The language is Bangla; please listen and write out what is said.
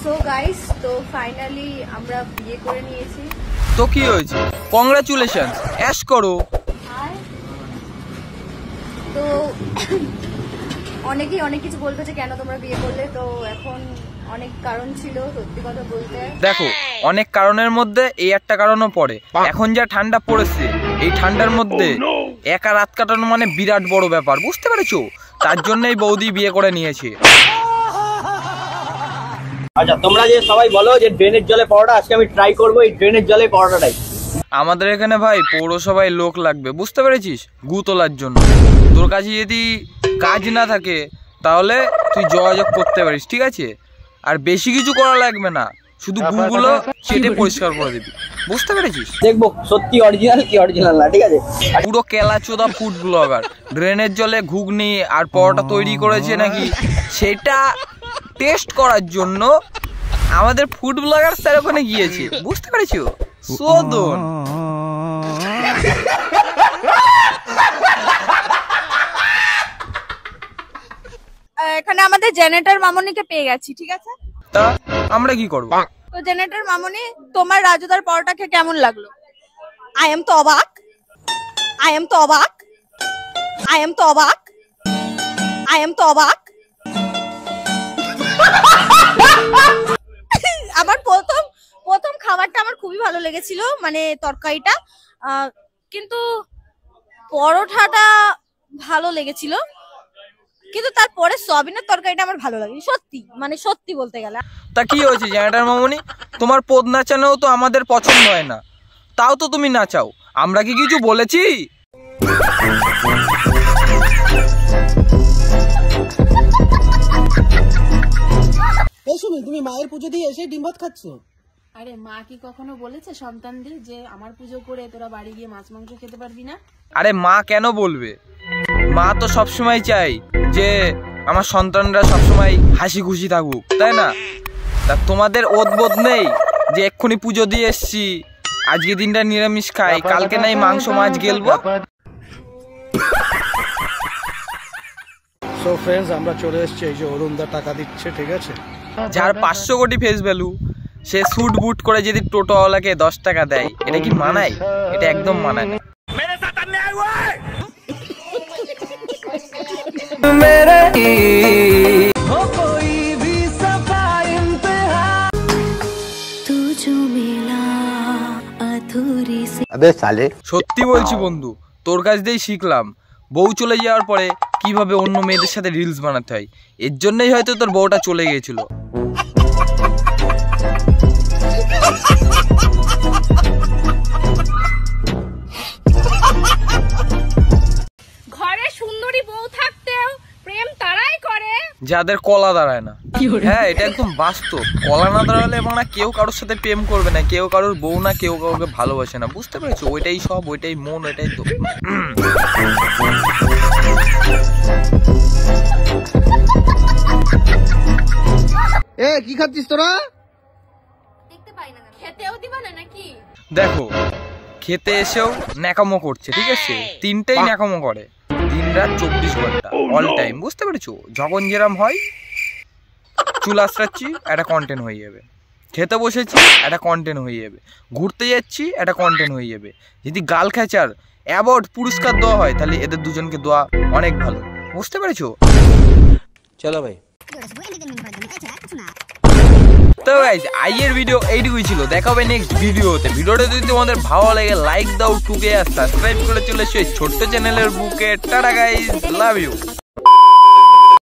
সো গাইস, তো ফাইনালি আমরা বিয়ে করে নিয়েছি। তো কি হয়েছে, কংগ্রাচুলেশনস, অ্যাশ করো। তো অনেকেই অনেক কিছু বলবে যে কেন তোমরা বিয়ে করলে, তো এখন অনেক কারণ ছিল সত্যি কথা বলতে। দেখো, অনেক কারণের মধ্যে এই একটা কারণও পড়ে। এখন যা ঠান্ডা পড়েছে, এই ঠান্ডার মধ্যে একা রাত কাটানো মানে বিরাট বড় ব্যাপার, বুঝতে পেরেছো? তার জন্যই বৌদি বিয়ে করে নিয়েছে। আচ্ছা, তোমরা যে সবাই বলো যে ড্রেনের জলে পরোটা, আজকে আমি ট্রাই করবো এই ড্রেনের জলে পরোটাটাই। আমাদের এখানে ভাই পৌরসভায় লোক লাগবে, বুঝতে পেরেছিস, গু তোলার জন্য। তোর কাছে যদি কাজ না থাকে তাহলে তুই যোগাযোগ করতে পারিস, ঠিক আছে? আর বেশি কিছু করা লাগবে না, শুধু গুগুলো চেটে পরিষ্কার করে দিবি, বুঝতে পেরেছিস? দেখবো সত্যি অরিজিনাল কি অরিজিনাল না, ঠিক আছে? পুরো কেলাচোদা ফুড ব্লগার ড্রেনের জলে ঘুগনি আর পরোটা তৈরি করেছে নাকি সেটা টেস্ট করার জন্য আমাদের ফুড ব্লগার স্যার ওখানে গিয়েছে, বুঝতে পেরেছো? সোদন এখানে আমাদের জেনারেটর মামনিকে পেয়ে গেছি, ঠিক আছে? তা আমরা কি করব? তো জেনারেটর মামনি, তোমার রাজুদার পরোটা খেয়ে কেমন লাগলো? আই এম তো অবাক, আই এম তো অবাক, আই এম তো অবাক, আই এম তো অবাক। আমার প্রথম খাবারটা আমার খুবই ভালো লেগেছিল, মানে তরকারিটা, কিন্তু পরোটাটা ভালো লেগেছিল, কিন্তু তারপরে সয়াবিনের তরকারিটা আমার ভালো লাগে সত্যি, মানে সত্যি বলতে গেলে। তা কি হয়েছে জেনারেটর মামনি, তোমার পদ নাচানোও তো আমাদের পছন্দ হয় না, তাও তো তুমি নাচাও, আমরা কি কিছু বলেছি? তুমি মায়ের পুজো দিয়ে এসে ডিম ভাত খাচ্ছ? আরে মা কি কখনো বলেছে সন্তানদের যে আমার পুজো করে তোরা বাড়ি গিয়ে মাছ মাংস খেতে পারবি না? আরে মা কেন বলবে, মা তো সবসময় চাই যে আমার সন্তানরা সবসময় হাসি খুশি থাকুক, তাই না? তা তোমাদের ওদবোধ নেই যে এক্ষুনি পুজো দিয়ে এসছি, আজকে দিনটা নিরামিষ খাই, কালকে নাই মাংস মাছ গেলবো। সো ফ্রেন্ডস, আমরা চলে এসেছি, এই যে অরুণদা টাকা দিচ্ছে, ঠিক আছে? যার 500 কোটি ফেস ভ্যালু, সে স্যুট বুট করে যদি টোটোওয়ালাকে 10 টাকা দেয়, এটা কি মানায়? এটা একদম মানায় না। সত্যি বলছি বন্ধু, তোর কাছ দিয়েই শিখলাম বউ চলে যাওয়ার পরে কিভাবে অন্য মেয়েদের সাথে রিলস বানাতে হয়। এর জন্যই হয়তো তোর বউটা চলে গিয়েছিল। ঘরে সুন্দরী বউ থাকতেও প্রেম তারাই করে যাদের কলা দাঁড়ায় না। হ্যাঁ, এটা একদম বাস্তব। কলা না দাঁড়ালে এবং না কেউ কারোর সাথে প্রেম করবে না, কেউ কারোর বউ না, কেউ কাউকে ভালোবাসে না, বুঝতে পেরেছো? ওইটাই সব, ওইটাই মন, ওইটাই তো। এ কি খাচ্ছিস তোরা? দেখতে পাই না, খেতেও দিবা না নাকি? দেখো, খেতে এসেও ন্যাকামো করছে, ঠিক আছে? তিনটেই ন্যাকামো করে, দিন রাত 24 ঘন্টা অল টাইম, বুঝতে পেরেছো? যখন যেরম হয়, চুল আশ্রাচ্ছি একটা কন্টেন্ট হয়ে যাবে, খেতে বসেছি একটা কন্টেন্ট হয়ে যাবে, ঘুরতে যাচ্ছি একটা কন্টেন্ট হয়ে যাবে। যদি গাল খেচার অ্যাওয়ার্ড পুরস্কার দেওয়া হয় তাহলে এদের দুজনকে দেওয়া অনেক ভালো, বুঝতে পেরেছো? চলো ভাই। তো গাইস, আজকের ভিডিও এইটুকুই ছিল, দেখা হবে নেক্সট ভিডিওতে। ভিডিওটা যদি তোমাদের ভালো লাগে লাইক দাও, টুকে আর সাবস্ক্রাইব করে চলে এসো ছোট্ট চ্যানেলের বুকে। Tata guys, love you.